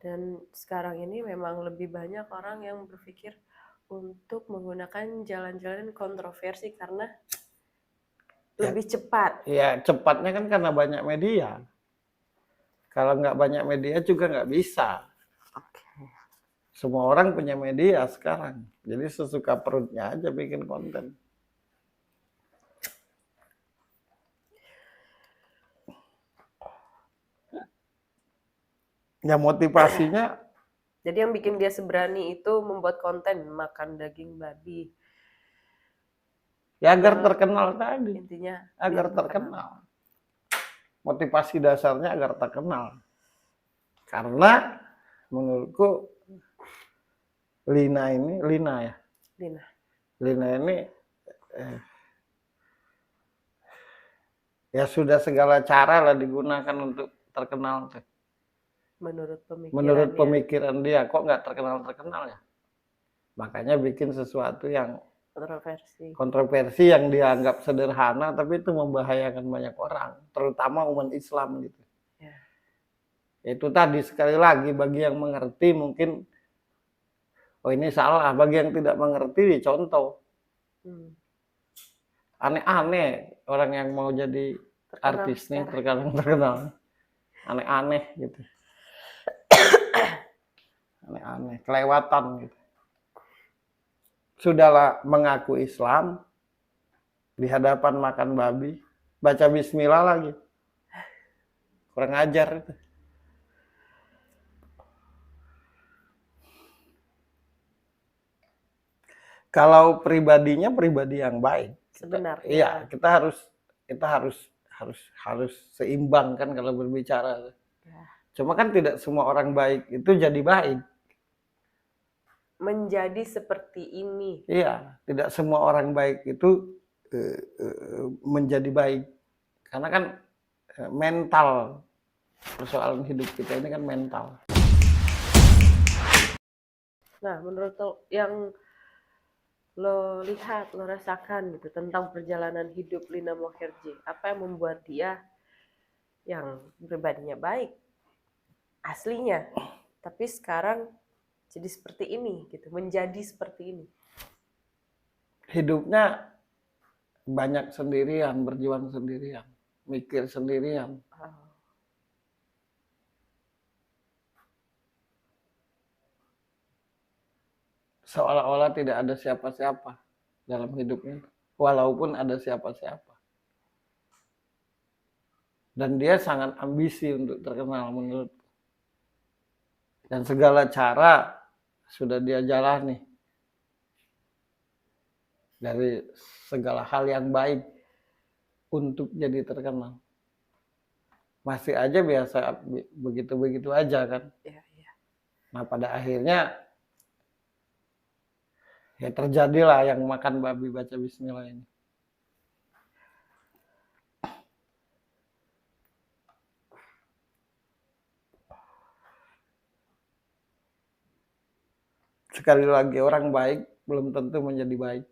Dan sekarang ini memang lebih banyak orang yang berpikir untuk menggunakan jalan-jalan kontroversi karena lebih cepat. Ya cepatnya kan karena banyak media. Kalau nggak banyak media juga nggak bisa. Semua orang punya media sekarang. Jadi sesuka perutnya aja bikin konten. Ya motivasinya. Jadi yang bikin dia seberani itu membuat konten makan daging babi. Ya agar terkenal tadi. Intinya agar terkenal. Motivasi dasarnya agar terkenal. Karena menurutku Lina ini ya sudah segala cara lah digunakan untuk terkenal. Menurut pemikiran dia kok nggak terkenal ya. Makanya bikin sesuatu yang kontroversi yang dianggap sederhana tapi itu membahayakan banyak orang, terutama umat Islam gitu. Ya. Itu tadi sekali lagi bagi yang mengerti mungkin oh ini salah, bagi yang tidak mengerti dicontoh. Aneh-aneh orang yang mau jadi artis nih terkenal. Aneh-aneh gitu. Aneh-aneh, kelewatan gitu. Sudahlah mengaku Islam, di hadapan makan babi, baca bismillah lagi. Kurang ajar itu. Kalau pribadinya pribadi yang baik. Sebenarnya. Iya, kita harus seimbang kan kalau berbicara. Ya. Cuma kan tidak semua orang baik itu jadi baik. Menjadi seperti ini. Iya, tidak semua orang baik itu menjadi baik. Karena kan mental, persoalan hidup kita ini kan mental. Nah, menurut yang lo lihat, lo rasakan gitu tentang perjalanan hidup Lina Mukherjee, apa yang membuat dia yang pribadinya baik aslinya, tapi sekarang jadi seperti ini gitu, menjadi seperti ini? Hidupnya banyak sendirian, berjuang sendirian, mikir sendirian. Seolah-olah tidak ada siapa-siapa dalam hidupnya, walaupun ada siapa-siapa. Dan dia sangat ambisi untuk terkenal menurutku. Dan segala cara sudah dia jalani. Dari segala hal yang baik untuk jadi terkenal. Masih aja biasa begitu-begitu aja kan. Ya. Nah pada akhirnya ya terjadilah yang makan babi baca bismillah ini. Sekali lagi orang baik belum tentu menjadi baik.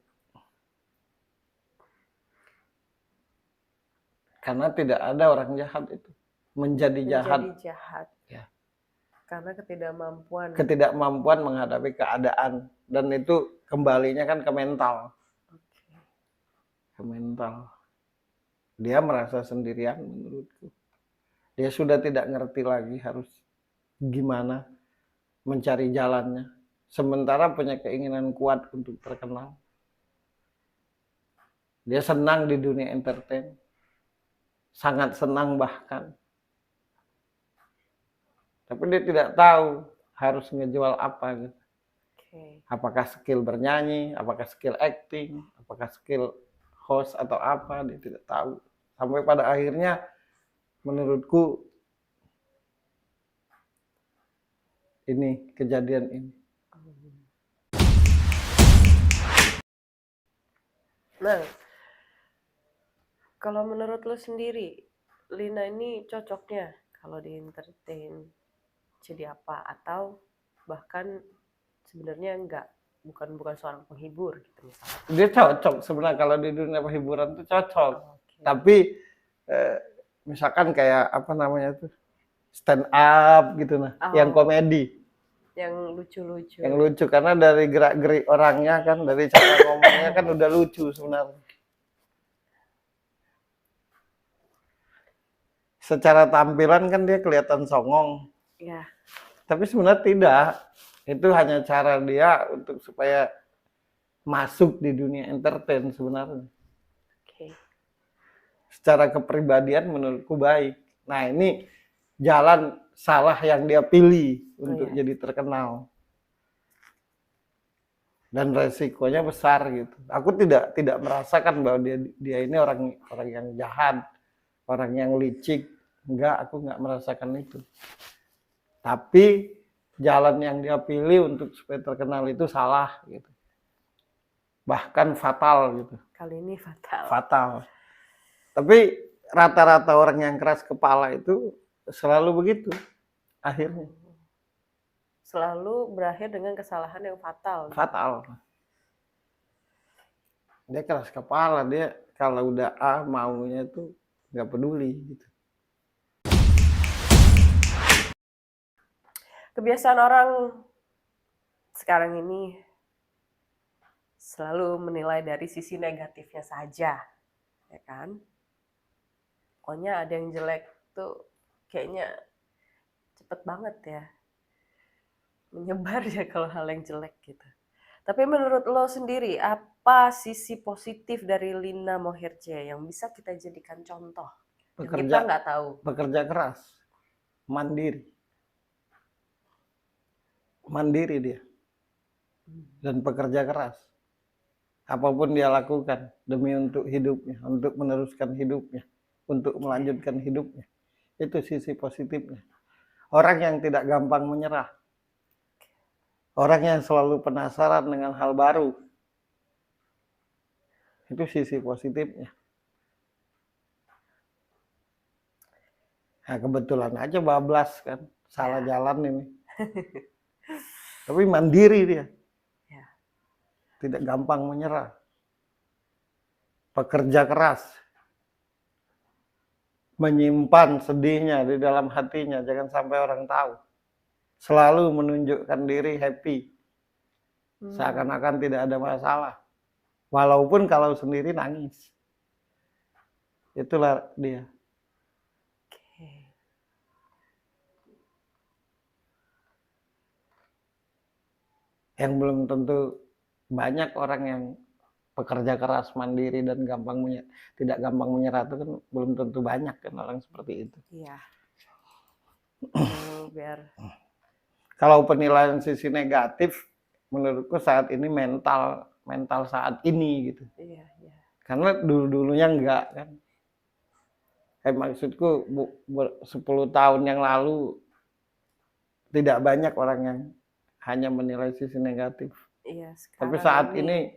Karena tidak ada orang jahat itu menjadi jahat. Ya. Karena ketidakmampuan menghadapi keadaan, dan itu kembalinya kan ke mental. Ke mental. Dia merasa sendirian menurutku. Dia sudah tidak ngerti lagi harus gimana mencari jalannya. Sementara punya keinginan kuat untuk terkenal. Dia senang di dunia entertain. Sangat senang bahkan. Tapi dia tidak tahu harus ngejual apa gitu. Apakah skill bernyanyi, apakah skill acting, apakah skill host atau apa, dia tidak tahu. Sampai pada akhirnya menurutku ini kejadian ini. Nah, kalau menurut lo sendiri, Lina ini cocoknya kalau di entertain jadi apa, atau bahkan sebenarnya bukan seorang penghibur gitu misalnya? Dia cocok sebenarnya kalau di dunia hiburan tuh cocok. Tapi misalkan kayak apa namanya tuh, stand up gitu nah, yang komedi. Yang lucu-lucu. Yang lucu karena dari gerak-gerik orangnya kan, dari cara ngomongnya kan udah lucu sebenarnya. Secara tampilan kan dia kelihatan songong. Ya. Tapi sebenarnya tidak. Itu hanya cara dia untuk supaya masuk di dunia entertain sebenarnya. Oke. Secara kepribadian menurutku baik. Nah, ini jalan salah yang dia pilih untuk jadi terkenal. Dan resikonya besar gitu. Aku tidak merasakan bahwa dia ini orang yang jahat, orang yang licik. Enggak, aku enggak merasakan itu. Tapi jalan yang dia pilih untuk supaya terkenal itu salah gitu. Bahkan fatal gitu. Kali ini fatal. Fatal. Tapi rata-rata orang yang keras kepala itu selalu begitu akhirnya. Selalu berakhir dengan kesalahan yang fatal. Fatal. Dia keras kepala, dia kalau udah maunya itu nggak peduli gitu. Kebiasaan orang sekarang ini selalu menilai dari sisi negatifnya saja, ya kan? Pokoknya ada yang jelek tuh kayaknya cepet banget ya menyebar ya kalau hal yang jelek gitu. Tapi menurut lo sendiri, apa sisi positif dari Lina Moherje yang bisa kita jadikan contoh? Kita nggak tahu. Bekerja keras, mandiri dia, dan pekerja keras. Apapun dia lakukan demi untuk hidupnya, untuk meneruskan hidupnya, untuk melanjutkan hidupnya. Itu sisi positifnya. Orang yang tidak gampang menyerah. Orang yang selalu penasaran dengan hal baru. Itu sisi positifnya. Nah, kebetulan aja bablas kan, salah jalan ini. Tapi mandiri dia. Tidak gampang menyerah. Pekerja keras. Menyimpan sedihnya di dalam hatinya, jangan sampai orang tahu. Selalu menunjukkan diri happy. Seakan-akan tidak ada masalah. Walaupun kalau sendiri nangis. Itulah dia. Yang belum tentu banyak orang yang pekerja keras, mandiri dan tidak gampang menyerah itu kan belum tentu banyak kan orang seperti itu. Iya. Biar kalau penilaian sisi negatif menurutku saat ini mental saat ini gitu. Iya. Karena dulunya enggak kan. Maksudku 10 tahun yang lalu tidak banyak orang yang hanya menilai sisi negatif. Iya, tapi saat ini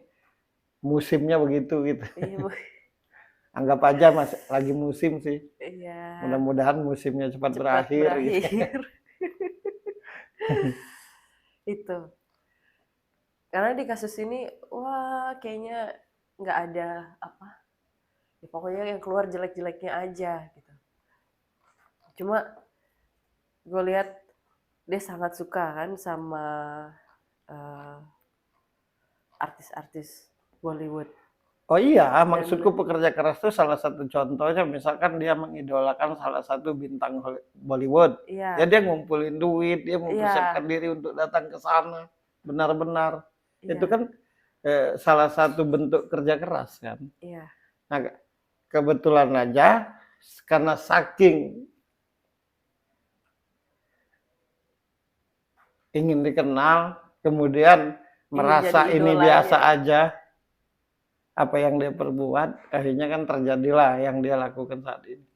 musimnya begitu gitu. Iya, Anggap aja lagi musim sih. Iya. Mudah-mudahan musimnya cepat berakhir. Gitu. Itu. Karena di kasus ini, wah kayaknya nggak ada apa. Ya, pokoknya yang keluar jelek-jeleknya aja gitu. Cuma gue lihat dia sangat suka kan sama artis-artis Bollywood. Oh iya, maksudku pekerja keras itu salah satu contohnya, misalkan dia mengidolakan salah satu bintang Bollywood. Iya. Ya dia ngumpulin duit, dia mempersiapkan diri untuk datang ke sana, benar-benar. Iya. Itu kan salah satu bentuk kerja keras kan. Iya. Nah, kebetulan aja karena saking ingin dikenal, kemudian merasa ini biasa aja apa yang dia perbuat, akhirnya kan terjadilah yang dia lakukan saat ini.